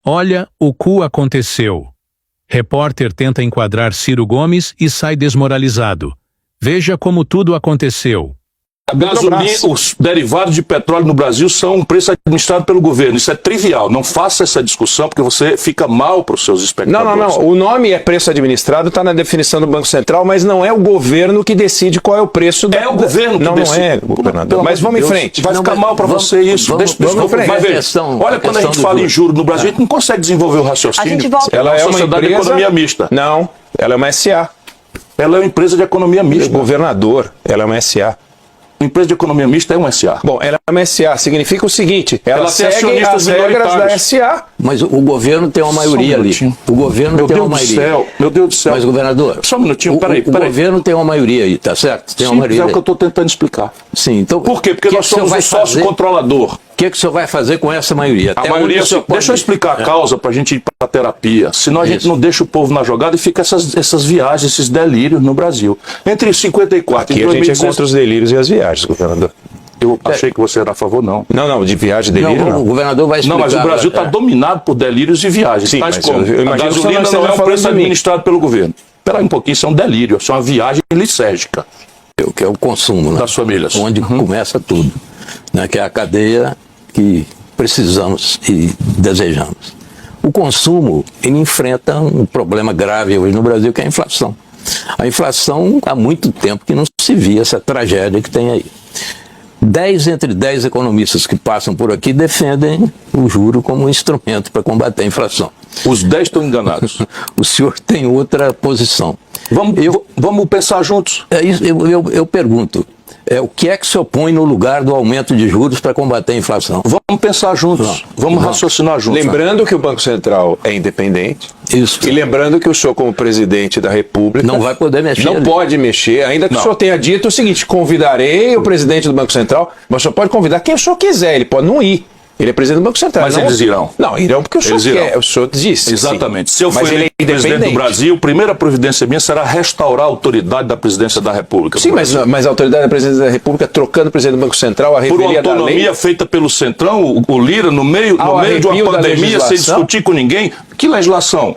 Olha, o cu aconteceu. Repórter tenta enquadrar Ciro Gomes e sai desmoralizado. Veja como tudo aconteceu. A gasolina, os derivados de petróleo no Brasil são um preço administrado pelo governo. Isso é trivial. Não faça essa discussão porque você fica mal para os seus espectadores. Não. O nome é preço administrado, está na definição do Banco Central, mas não é o governo que decide qual é o preço. É o governo que decide. Não é, governador. Mas vamos em frente. Vai ficar mal para você isso. Deixa em frente. Vai ver. Olha, quando a gente fala em juros no Brasil, a gente não consegue desenvolver o raciocínio. Ela é uma sociedade de economia mista. Não, ela é uma SA. Ela é uma empresa de economia mista. Governador, ela é uma SA. Empresa de economia mista é um SA. Bom, ela é uma SA, significa o seguinte, ela segue as regras da SA. Mas o governo tem uma maioria ali. O governo tem uma maioria. Meu Deus do céu. Mas, governador, só um minutinho, peraí. O governo tem uma maioria aí, tá certo? Tem uma maioria. É o que eu estou tentando explicar. Sim, então... Por quê? Porque nós somos o sócio controlador. O que o senhor vai fazer com essa maioria? A maioria, deixa eu explicar a causa para a gente ir para a terapia. Senão a gente não deixa o povo na jogada e fica essas viagens, esses delírios no Brasil. Entre 54 e 2016... Aqui a gente é contra os delírios e as viagens, governador. Eu achei que você era a favor, não. Não, de viagem e delírio não. O governador vai explicar. Não, mas o Brasil está dominado por delírios e viagens. Sim, mas como? A gasolina não é um preço administrado pelo governo. Espera aí um pouquinho, isso é um delírio, isso é uma viagem lisérgica. Que é o consumo, né? Das famílias. Onde começa tudo. Né? Que é a cadeia que precisamos e desejamos. O consumo, ele enfrenta um problema grave hoje no Brasil, que é a inflação. A inflação, há muito tempo que não se via essa tragédia que tem aí. 10 entre 10 economistas que passam por aqui defendem o juro como um instrumento para combater a inflação. Os 10 estão enganados. O senhor tem outra posição. Vamos pensar juntos. Eu pergunto, o que é que se opõe no lugar do aumento de juros para combater a inflação? Vamos pensar juntos. Vamos raciocinar juntos. Lembrando que o Banco Central é independente. Isso. E lembrando que o senhor, como presidente da República... Não vai poder mexer. Não pode mexer, ainda que o senhor tenha dito o seguinte: convidarei o presidente do Banco Central, mas o senhor pode convidar quem o senhor quiser, ele pode não ir. Ele é presidente do Banco Central. Mas eles irão. Não, irão porque o senhor quer. O senhor disse. Exatamente. Sim. Se eu for presidente do Brasil, a primeira providência minha será restaurar a autoridade da presidência da República. Sim, mas a autoridade da presidência da República, trocando o presidente do Banco Central, a revelia da lei... Por autonomia feita pelo Centrão, o Lira, no meio de uma pandemia, sem discutir com ninguém. Que legislação?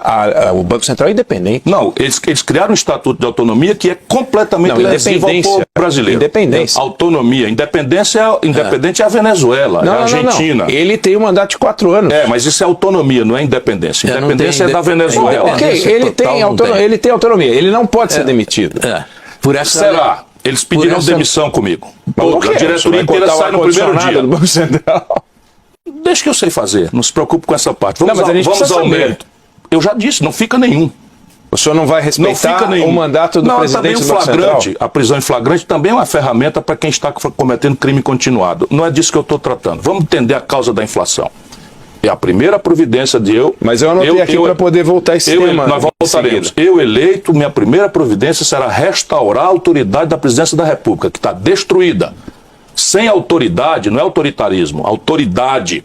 O Banco Central é independente. Não, eles criaram um estatuto de autonomia que é completamente lesivo ao povo brasileiro. Independência. Autonomia. Independente é a Venezuela, é a Argentina. Não. Ele tem um mandato de 4 anos. Mas isso é autonomia, não é independência. Independência é da Venezuela. Ele tem autonomia. Ele não pode ser demitido. Será? Eles pedirão demissão comigo. A diretoria inteira sai no primeiro dia. Do Banco Central. Deixa que eu sei fazer, não se preocupe com essa parte. Vamos ao mérito. Eu já disse, não fica nenhum. O senhor não vai respeitar o mandato do presidente do Banco Central? A prisão em flagrante também é uma ferramenta para quem está cometendo crime continuado. Não é disso que eu estou tratando. Vamos entender a causa da inflação. É a primeira providência de eu... Mas eu anotei aqui para poder voltar esse tema. Nós voltaremos. Eu eleito, minha primeira providência será restaurar a autoridade da presidência da República, que está destruída. Sem autoridade, não é autoritarismo, autoridade,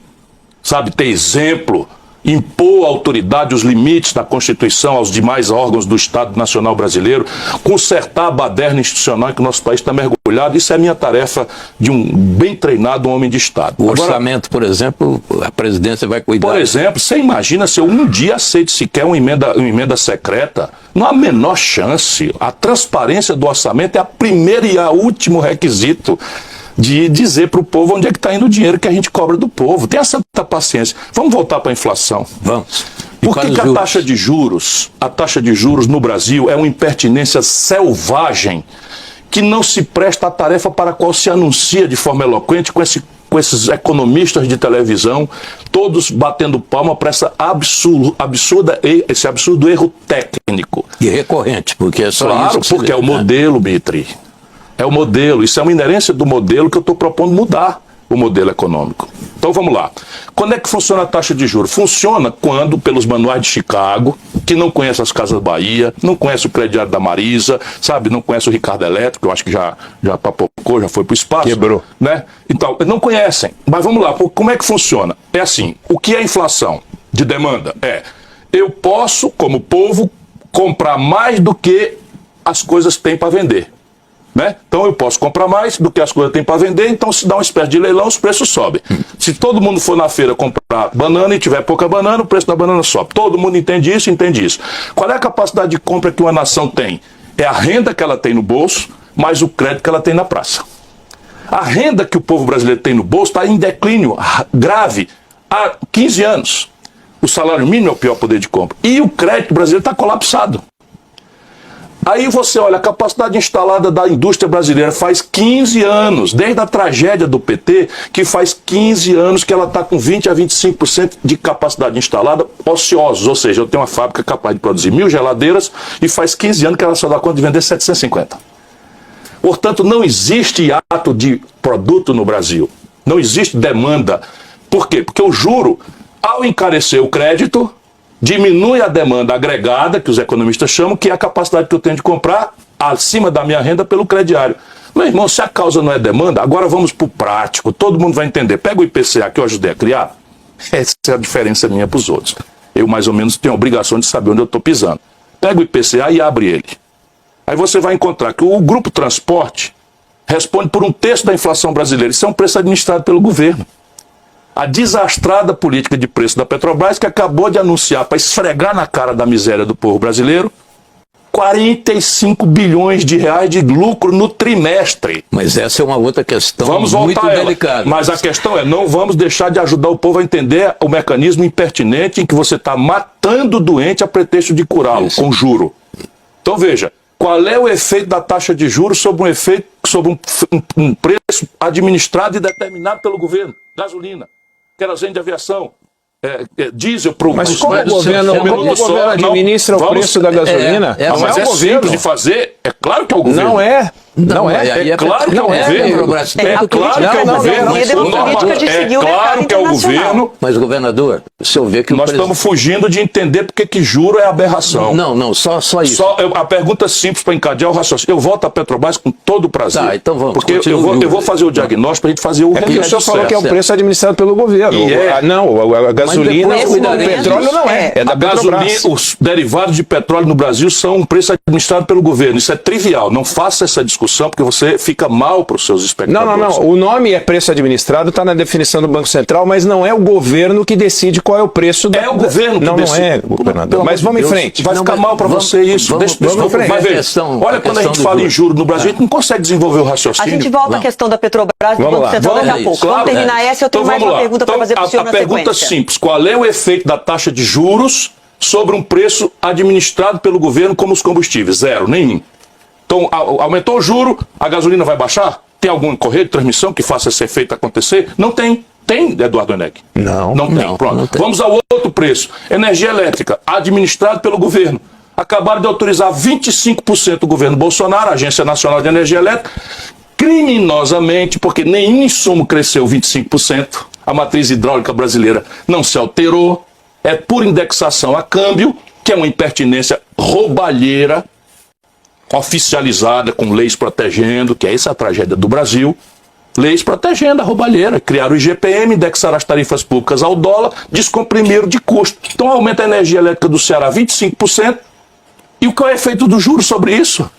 sabe, ter exemplo, impor à autoridade os limites da Constituição aos demais órgãos do Estado Nacional Brasileiro, consertar a baderna institucional em que o nosso país está mergulhado. Isso é a minha tarefa de um bem treinado homem de Estado. O orçamento, por exemplo, a presidência vai cuidar. Por exemplo, você imagina se eu um dia aceito sequer uma emenda secreta? Não há a menor chance. A transparência do orçamento é a primeira e a último requisito de dizer para o povo onde é que está indo o dinheiro que a gente cobra do povo. Tenha santa paciência. Vamos voltar para a inflação. Vamos. Por que a taxa de juros no Brasil é uma impertinência selvagem que não se presta à tarefa para a qual se anuncia de forma eloquente com esses economistas de televisão, todos batendo palma para esse absurdo erro técnico. E recorrente, porque é só claro, isso. Porque é o modelo, Mitri. É o modelo, isso é uma inerência do modelo que eu estou propondo mudar o modelo econômico. Então vamos lá. Quando é que funciona a taxa de juros? Funciona quando, pelos manuais de Chicago, que não conhece as Casas Bahia, não conhece o crediário da Marisa, sabe, não conhece o Ricardo Elétrico, eu acho que já papocou, já foi para o espaço. Quebrou. Né? Então, não conhecem. Mas vamos lá, como é que funciona? É assim, o que é inflação de demanda? Eu posso, como povo, comprar mais do que as coisas têm para vender. Né? Então eu posso comprar mais do que as coisas têm para vender, então se dá uma espécie de leilão, os preços sobem. Se todo mundo for na feira comprar banana e tiver pouca banana, o preço da banana sobe. Todo mundo entende isso, entende isso. Qual é a capacidade de compra que uma nação tem? É a renda que ela tem no bolso, mais o crédito que ela tem na praça. A renda que o povo brasileiro tem no bolso está em declínio grave há 15 anos. O salário mínimo é o pior poder de compra. E o crédito brasileiro está colapsado. Aí você olha, a capacidade instalada da indústria brasileira faz 15 anos, desde a tragédia do PT, que faz 15 anos que ela está com 20 a 25% de capacidade instalada ociosos. Ou seja, eu tenho uma fábrica capaz de produzir 1.000 geladeiras e faz 15 anos que ela só dá conta de vender 750. Portanto, não existe ato de produto no Brasil. Não existe demanda. Por quê? Porque o juro, ao encarecer o crédito, diminui a demanda agregada, que os economistas chamam, que é a capacidade que eu tenho de comprar acima da minha renda pelo crediário. Meu irmão, se a causa não é demanda, agora vamos para o prático, todo mundo vai entender. Pega o IPCA que eu ajudei a criar, essa é a diferença minha para os outros. Eu mais ou menos tenho a obrigação de saber onde eu estou pisando. Pega o IPCA e abre ele. Aí você vai encontrar que o grupo transporte responde por 1/3 da inflação brasileira. Isso é um preço administrado pelo governo. A desastrada política de preço da Petrobras, que acabou de anunciar, para esfregar na cara da miséria do povo brasileiro, 45 bilhões de reais de lucro no trimestre. Mas essa é uma outra questão vamos muito voltar delicada. Mas a questão é, não vamos deixar de ajudar o povo a entender o mecanismo impertinente em que você está matando o doente a pretexto de curá-lo, com juro. Então veja, qual é o efeito da taxa de juros sobre um preço administrado e determinado pelo governo? Gasolina, querosene de aviação, diesel para o... Mas como o governo administra o preço da gasolina? Mas é simples de fazer, é claro que é o governo. Não é. Não é. É claro que é o governo. É claro que é o governo. É claro que é o governo. Mas, governador, o senhor vê que nós estamos fugindo de entender porque que juro é aberração. Não, só isso. A pergunta simples para encadear o raciocínio. Eu volto à Petrobras com todo o prazer. Tá, então vamos. Porque eu vou fazer o diagnóstico para a gente fazer o porque o senhor falou que é o preço administrado pelo governo. Não, a gasolina, o petróleo não é. É da Petrobras. Os derivados de petróleo no Brasil são um preço administrado pelo governo. Isso é trivial. Não faça essa discussão porque você fica mal para os seus espectadores. Não. O nome é preço administrado, está na definição do Banco Central, mas não é o governo que decide qual é o preço. É o governo que decide. Não é, governador. Mas vamos em frente. Vai ficar mal para você isso. Vamos em frente. Vai ver. Olha, quando a gente fala em juros no Brasil, a gente não consegue desenvolver o raciocínio. A gente volta à questão da Petrobras e do Banco Central daqui a pouco. Vamos terminar essa e eu tenho mais uma pergunta para fazer para o senhor na sequência. A pergunta simples. Qual é o efeito da taxa de juros sobre um preço administrado pelo governo como os combustíveis? Zero, nenhum. Então, aumentou o juro, a gasolina vai baixar? Tem algum correio de transmissão que faça esse efeito acontecer? Não tem. Tem, Eduardo Eneck? Não tem. Pronto. Não tem. Vamos ao outro preço. Energia elétrica, administrado pelo governo. Acabaram de autorizar 25% do governo Bolsonaro, a Agência Nacional de Energia Elétrica, criminosamente, porque nenhum insumo cresceu 25%, a matriz hidráulica brasileira não se alterou, é por indexação a câmbio, que é uma impertinência roubalheira, oficializada com leis protegendo, que é essa a tragédia do Brasil, leis protegendo a roubalheira, criaram o IGPM, indexaram as tarifas públicas ao dólar, descomprimiram de custo. Então aumenta a energia elétrica do Ceará 25%, e o que é o efeito do juro sobre isso?